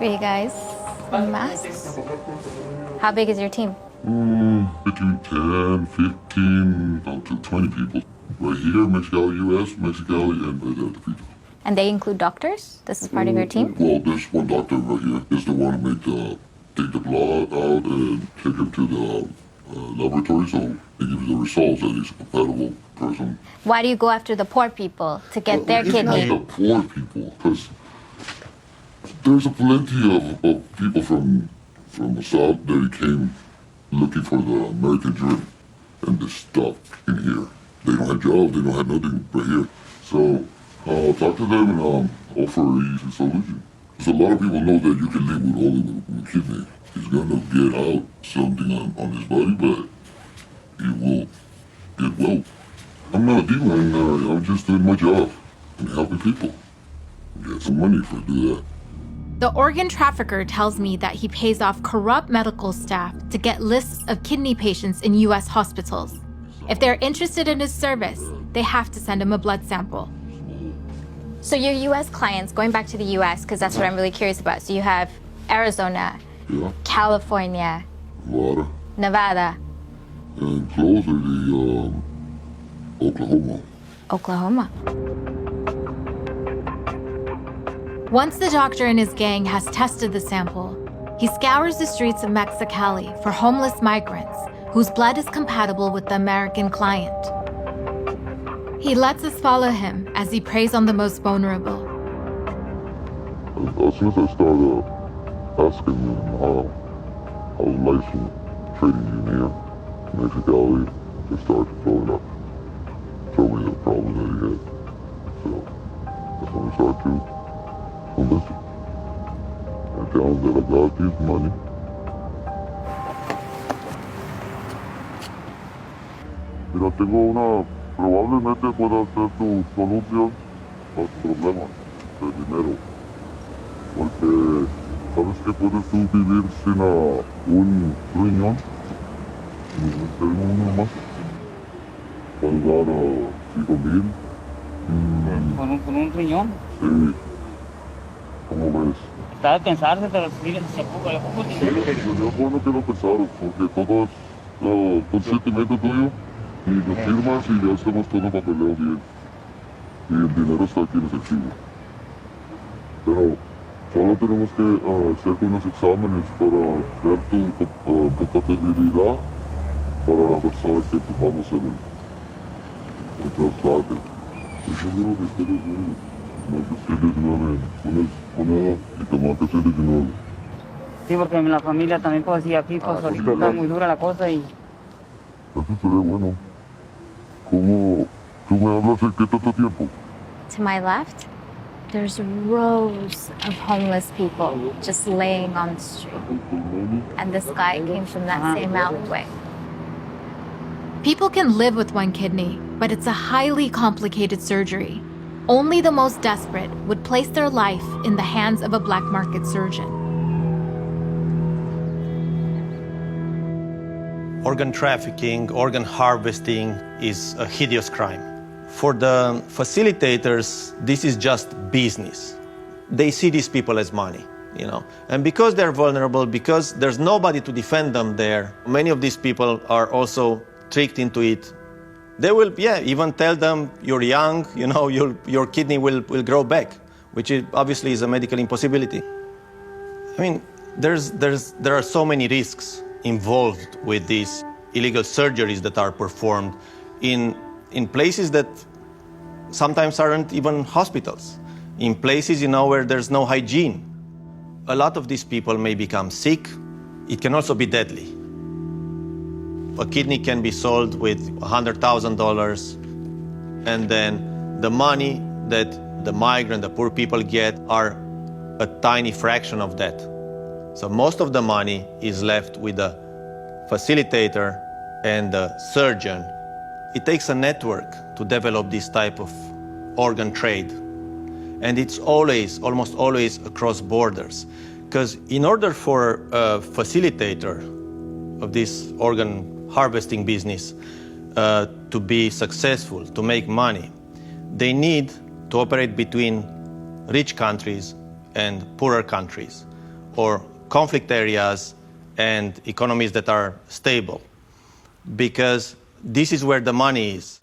for you guys in masks. How big is your team? Between 10, 15, up to 20 people. Right here, Mexicali, U.S., Mexicali, and Trafficker. And they include doctors? This is part of your team? Well, there's one doctor right here. Is the one who take the blood out and take him to the laboratory, so they give you the results that he's a compatible person. Why do you go after the poor people to get their kidney? Not the poor people, because there's plenty of people from the South that came looking for the American dream and the stuff in here. They don't have jobs, they don't have nothing right here. So talk to them and offer an easy solution. Because a lot of people know that you can live with only with a kidney. He's gonna get out something on his body, but he will get well. I'm not a demon, I'm just doing my job and helping people. Get some money for do that. The organ trafficker tells me that he pays off corrupt medical staff to get lists of kidney patients in U.S. hospitals. If they're interested in his service, they have to send him a blood sample. So your U.S. clients, going back to the U.S., because that's what I'm really curious about. So you have Arizona, California, Nevada. And closer the Oklahoma. Once the doctor and his gang has tested the sample, he scours the streets of Mexicali for homeless migrants whose blood is compatible with the American client. He lets us follow him as he preys on the most vulnerable. As soon as I started asking him how licensed trading engineer in Mexicali, they started showing me the problem that he had. So that's when we started to convince him. I tell him that I got his money. Mira, tengo probablemente pueda ser tu solución a tu problema de dinero. Porque, ¿sabes que puedes tú vivir sin un riñón? Tengo uno más. Puedes dar 5,000. ¿Con un riñón? Sí. ¿Cómo ves? Está de pensarse, pero sí, se poco dinero. Es bueno que lo pensaron, porque todo es consentimiento tuyo. Y lo firmas y ya hacemos todo papeleo bien. Y el dinero está aquí en efectivo. Pero solo tenemos que hacer unos exámenes para ver tu compatibilidad para ver si vamos a hacer el trasplante. Estoy seguro que ustedes no que ustedes una y tomar que ustedes no. Sí, porque en la familia también pues sí, aquí pues ahorita está muy dura la cosa y... Eso sería bueno. ¿Cómo tú me hablas en qué tanto tiempo? To my left, there's rows of homeless people just laying on the street. And this guy came from that same alleyway. People can live with one kidney, but it's a highly complicated surgery. Only the most desperate would place their life in the hands of a black market surgeon. Organ trafficking, organ harvesting is a hideous crime. For the facilitators, this is just business. They see these people as money, And because they're vulnerable, because there's nobody to defend them there, many of these people are also tricked into it. They will, even tell them, you're young, your kidney will grow back, which obviously is a medical impossibility. I mean, there are so many risks involved with these illegal surgeries that are performed in places that sometimes aren't even hospitals, in places where there's no hygiene. A lot of these people may become sick. It can also be deadly. A kidney can be sold with $100,000, and then the money that the migrant, the poor people get are a tiny fraction of that. So most of the money is left with the facilitator and the surgeon. It takes a network to develop this type of organ trade. And it's almost always across borders. Because in order for a facilitator of this organ harvesting business to be successful, to make money, they need to operate between rich countries and poorer countries, or conflict areas and economies that are stable, because this is where the money is.